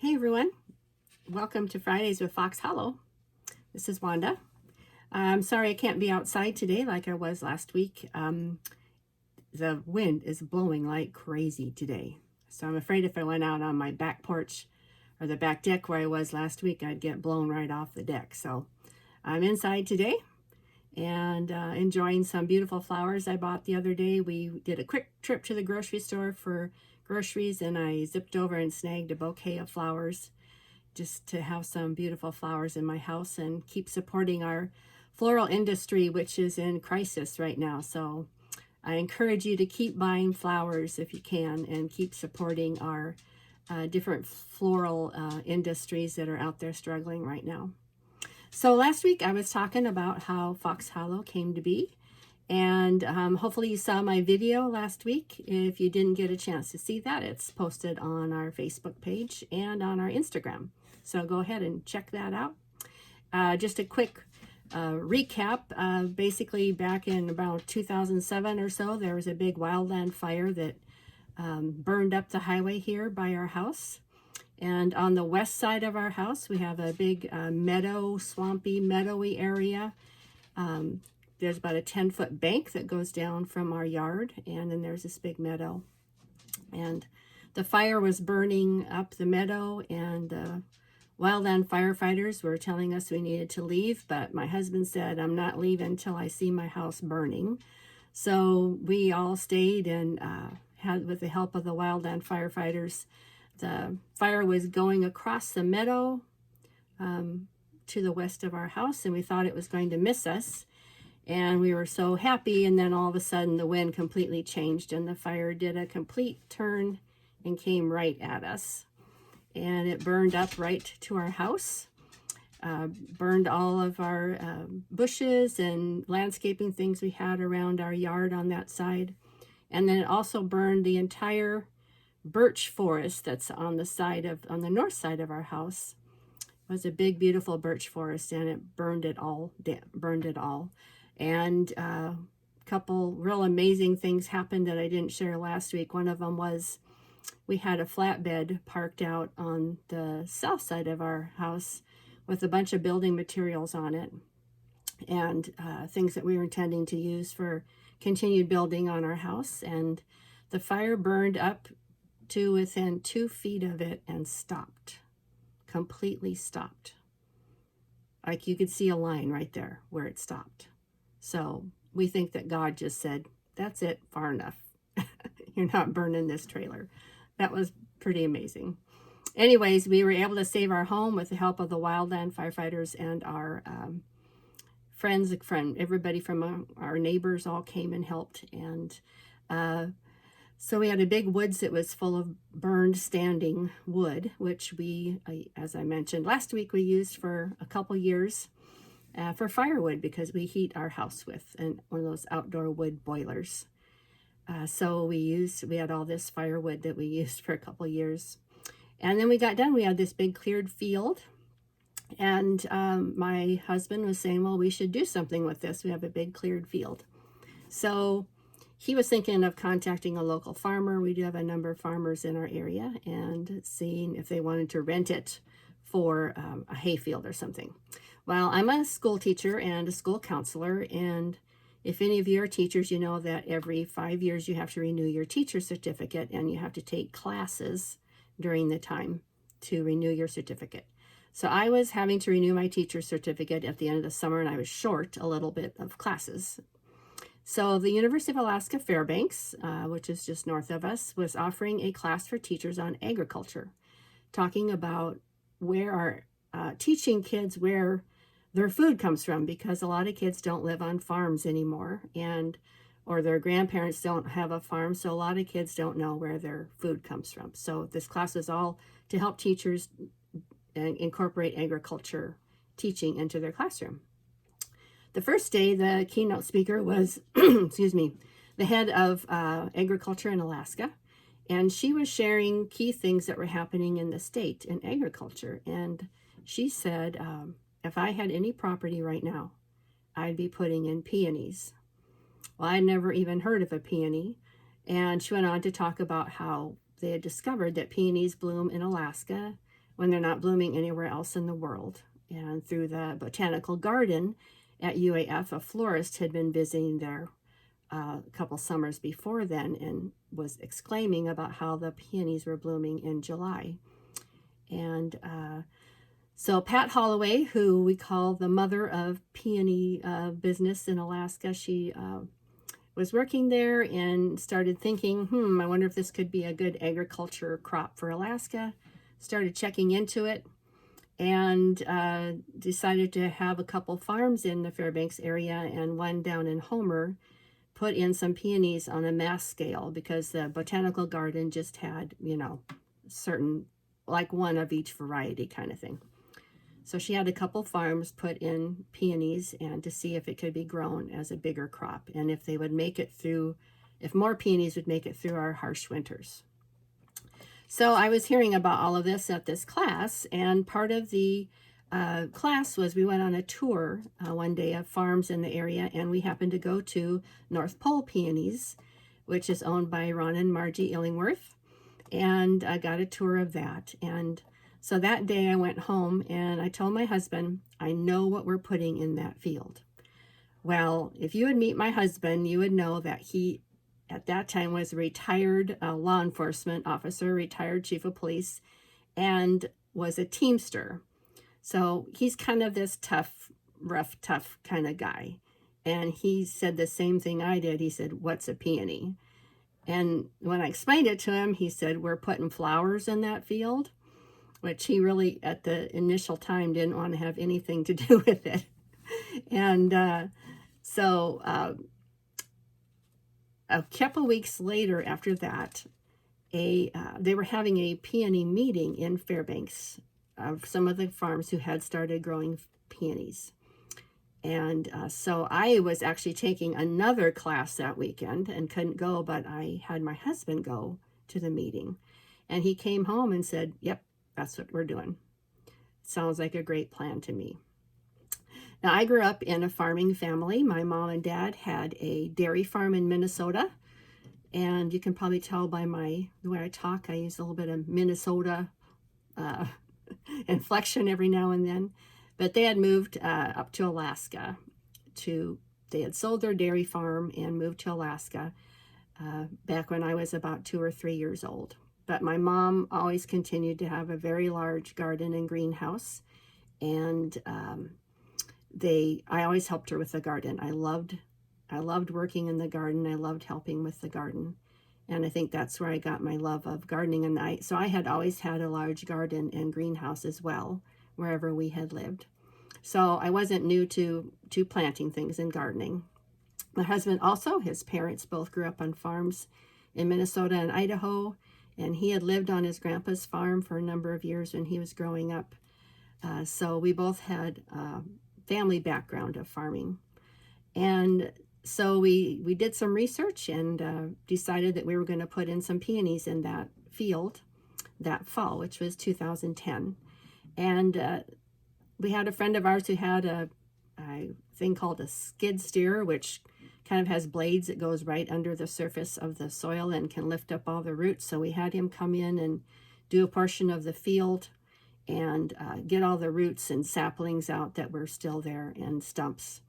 Hey everyone, welcome to Fridays with Fox Hollow. This is Wanda. I'm sorry I can't be outside today like I was last week. The wind is blowing like crazy today. So I'm afraid if I went out on my back porch or the back deck where I was last week, I'd get blown right off the deck. So I'm inside today and enjoying some beautiful flowers I bought the other day. We did a quick trip to the grocery store for groceries and I zipped over and snagged a bouquet of flowers just to have some beautiful flowers in my house and keep supporting our floral industry, which is in crisis right now. So I encourage you to keep buying flowers if you can and keep supporting our different floral industries that are out there struggling right now. So last week I was talking about how Fox Hollow came to be. And hopefully you saw my video last week. If you didn't get a chance to see that, it's posted on our Facebook page and on our Instagram. So go ahead and check that out. Just a quick recap. Basically, back in about 2007 or so, there was a big wildland fire that burned up the highway here by our house. And on the west side of our house, we have a big swampy, meadowy area. There's about a 10-foot bank that goes down from our yard, and then there's this big meadow. And the fire was burning up the meadow, and the wildland firefighters were telling us we needed to leave, but my husband said, I'm not leaving until I see my house burning. So we all stayed and had, with the help of the wildland firefighters, the fire was going across the meadow to the west of our house, and we thought it was going to miss us. And we were so happy, and then all of a sudden the wind completely changed and the fire did a complete turn and came right at us. And it burned up right to our house, burned all of our bushes and landscaping things we had around our yard on that side. And then it also burned the entire birch forest that's on the north side of our house. It was a big, beautiful birch forest, and it burned it all. And a couple real amazing things happened that I didn't share last week. One of them was we had a flatbed parked out on the south side of our house with a bunch of building materials on it and things that we were intending to use for continued building on our house. And the fire burned up to within 2 feet of it and stopped, completely stopped. Like you could see a line right there where it stopped. So we think that God just said, that's it, far enough. You're not burning this trailer. That was pretty amazing. Anyways, we were able to save our home with the help of the wildland firefighters and our everybody from our neighbors all came and helped. And so we had a big woods that was full of burned standing wood, which we, as I mentioned last week, we used for a couple years for firewood because we heat our house with one of those outdoor wood boilers. So we had all this firewood that we used for a couple years. And then we got done. We had this big cleared field. And my husband was saying, well, we should do something with this. We have a big cleared field. So he was thinking of contacting a local farmer. We do have a number of farmers in our area, and seeing if they wanted to rent it for a hay field or something. Well, I'm a school teacher and a school counselor, and if any of you are teachers, you know that every 5 years you have to renew your teacher certificate, and you have to take classes during the time to renew your certificate. So I was having to renew my teacher certificate at the end of the summer, and I was short a little bit of classes. So the University of Alaska Fairbanks, which is just north of us, was offering a class for teachers on agriculture, talking about teaching kids where their food comes from, because a lot of kids don't live on farms anymore, or their grandparents don't have a farm, so a lot of kids don't know where their food comes from. So this class is all to help teachers incorporate agriculture teaching into their classroom. The first day, the keynote speaker was, the head of agriculture in Alaska, and she was sharing key things that were happening in the state in agriculture. And she said, if I had any property right now, I'd be putting in peonies. Well, I'd never even heard of a peony. And she went on to talk about how they had discovered that peonies bloom in Alaska when they're not blooming anywhere else in the world. And through the botanical garden at UAF, a florist had been visiting there a couple summers before then and was exclaiming about how the peonies were blooming in July. And so Pat Holloway, who we call the mother of peony business in Alaska, she was working there and started thinking, I wonder if this could be a good agriculture crop for Alaska. Started checking into it and decided to have a couple farms in the Fairbanks area and one down in Homer put in some peonies on a mass scale, because the botanical garden just had, certain, like one of each variety kind of thing. So she had a couple farms put in peonies and to see if it could be grown as a bigger crop and if they would make it through, if more peonies would make it through our harsh winters. So I was hearing about all of this at this class, and part of the class was we went on a tour one day of farms in the area, and we happened to go to North Pole Peonies, which is owned by Ron and Margie Illingworth, and I got a tour of that. And so that day I went home and I told my husband, I know what we're putting in that field. Well, if you would meet my husband, you would know that he at that time was a retired law enforcement officer, retired chief of police, and was a teamster. So he's kind of this tough, rough, tough kind of guy. And he said the same thing I did. He said, what's a peony? And when I explained it to him, he said, we're putting flowers in that field, which he really, at the initial time, didn't want to have anything to do with it. And so a couple weeks later after that, they were having a peony meeting in Fairbanks of some of the farms who had started growing peonies. And so I was actually taking another class that weekend and couldn't go, but I had my husband go to the meeting. And he came home and said, yep, that's what we're doing. Sounds like a great plan to me. Now, I grew up in a farming family. My mom and dad had a dairy farm in Minnesota. And you can probably tell by the way I talk, I use a little bit of Minnesota inflection every now and then. But they had moved up to Alaska. They had sold their dairy farm and moved to Alaska back when I was about 2 or 3 years old. But my mom always continued to have a very large garden and greenhouse. And I always helped her with the garden. I loved working in the garden. I loved helping with the garden. And I think that's where I got my love of gardening. And so I had always had a large garden and greenhouse as well, wherever we had lived. So I wasn't new to planting things and gardening. My husband also, his parents both grew up on farms in Minnesota and Idaho. And he had lived on his grandpa's farm for a number of years when he was growing up. So we both had a family background of farming. And so we did some research and decided that we were going to put in some peonies in that field that fall, which was 2010. And we had a friend of ours who had a thing called a skid steer, which kind of has blades that goes right under the surface of the soil and can lift up all the roots. So we had him come in and do a portion of the field and get all the roots and saplings out that were still there and stumps.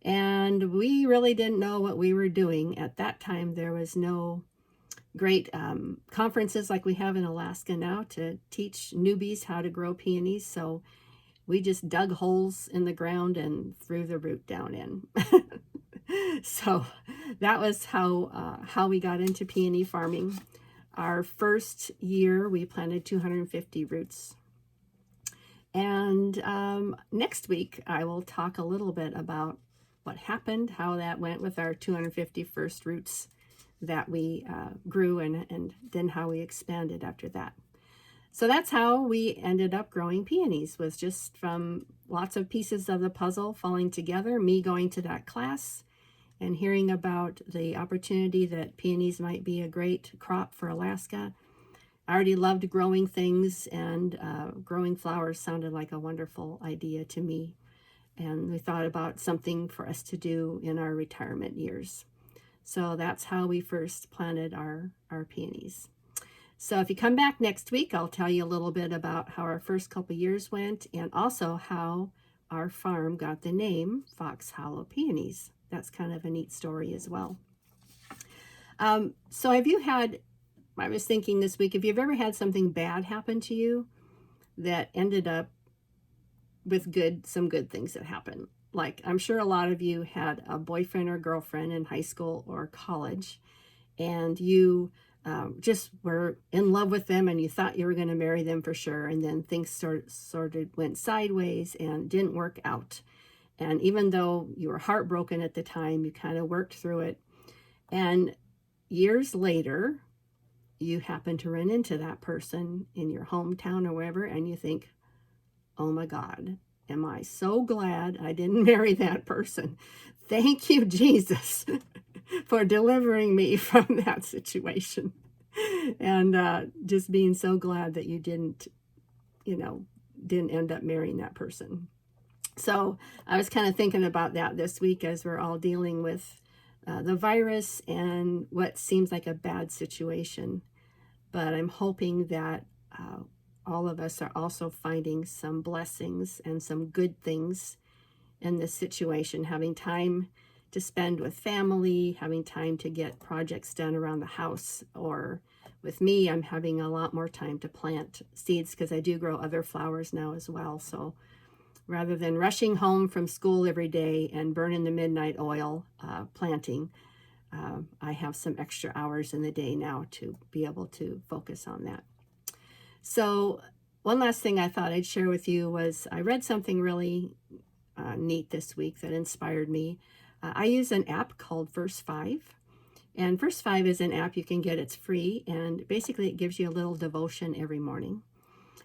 And we really didn't know what we were doing. At that time, there was no great conferences like we have in Alaska now to teach newbies how to grow peonies. So we just dug holes in the ground and threw the root down in. So that was how we got into peony farming. Our first year, we planted 250 roots. And next week, I will talk a little bit about what happened, how that went with our 250 first roots that we grew, and then how we expanded after that. So that's how we ended up growing peonies, was just from lots of pieces of the puzzle falling together, me going to that class and hearing about the opportunity that peonies might be a great crop for Alaska. I already loved growing things, and growing flowers sounded like a wonderful idea to me. And we thought about something for us to do in our retirement years. So that's how we first planted our peonies. So if you come back next week, I'll tell you a little bit about how our first couple years went and also how our farm got the name Fox Hollow Peonies. That's kind of a neat story as well. So have you had, I was thinking this week, if you've ever had something bad happen to you that ended up with some good things that happen. Like, I'm sure a lot of you had a boyfriend or girlfriend in high school or college, and you just were in love with them and you thought you were going to marry them for sure. And then things sort of went sideways and didn't work out. And even though you were heartbroken at the time, you kind of worked through it. And years later, you happen to run into that person in your hometown or wherever, and you think, oh my God, am I so glad I didn't marry that person. Thank you, Jesus, for delivering me from that situation. And just being so glad that you didn't end up marrying that person. So I was kind of thinking about that this week as we're all dealing with the virus and what seems like a bad situation. But I'm hoping that all of us are also finding some blessings and some good things in this situation, having time to spend with family, having time to get projects done around the house. Or with me, I'm having a lot more time to plant seeds because I do grow other flowers now as well. So rather than rushing home from school every day and burning the midnight oil planting, I have some extra hours in the day now to be able to focus on that. So one last thing I thought I'd share with you was I read something really neat this week that inspired me. I use an app called Verse 5. And Verse 5 is an app you can get. It's free. And basically it gives you a little devotion every morning.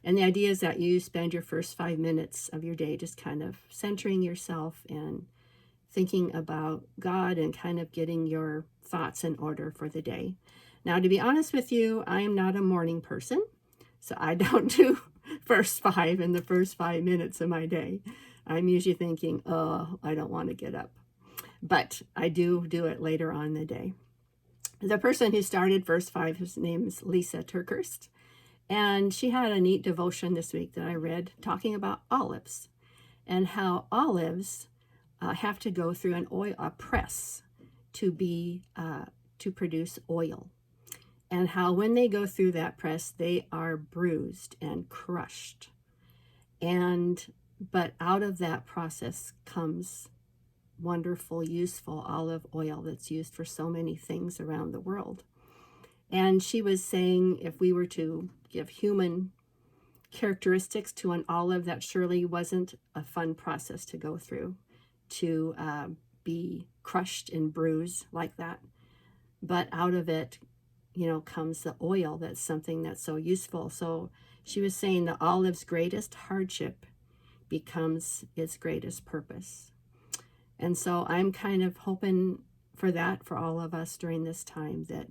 And the idea is that you spend your first 5 minutes of your day just kind of centering yourself and thinking about God and kind of getting your thoughts in order for the day. Now, to be honest with you, I am not a morning person, so I don't do Verse 5 in the first 5 minutes of my day. I'm usually thinking, oh, I don't want to get up. But I do it later on in the day. The person who started Verse 5, his name is Lisa TerKeurst, and she had a neat devotion this week that I read talking about olives and how olives have to go through a press to produce oil, and how when they go through that press, they are bruised and crushed. But out of that process comes wonderful, useful olive oil that's used for so many things around the world. And she was saying if we were to give human characteristics to an olive, that surely wasn't a fun process to go through, to be crushed and bruised like that. But out of it, comes the oil. That's something that's so useful. So she was saying the olive's greatest hardship becomes its greatest purpose. And so I'm kind of hoping for that for all of us during this time, that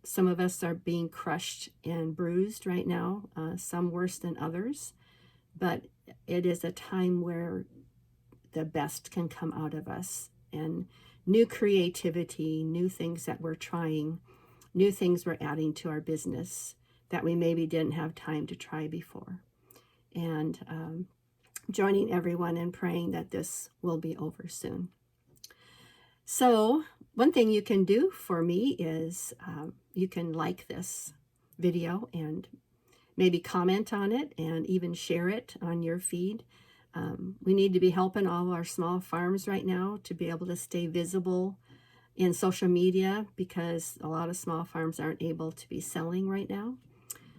some of us are being crushed and bruised right now, some worse than others, but it is a time where the best can come out of us, and new creativity, new things that we're trying, new things we're adding to our business that we maybe didn't have time to try before. And joining everyone in praying that this will be over soon. So one thing you can do for me is you can like this video and maybe comment on it and even share it on your feed. We need to be helping all our small farms right now to be able to stay visible in social media, because a lot of small farms aren't able to be selling right now.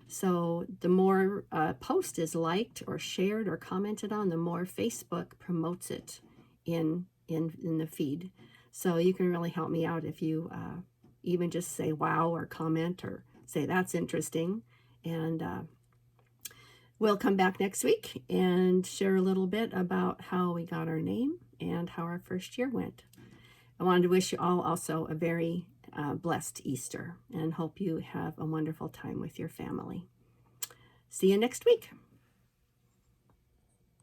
So the more a post is liked or shared or commented on, the more Facebook promotes it in the feed. So you can really help me out if you even just say wow or comment or say that's interesting. And we'll come back next week and share a little bit about how we got our name and how our first year went. I wanted to wish you all also a very blessed Easter and hope you have a wonderful time with your family. See you next week.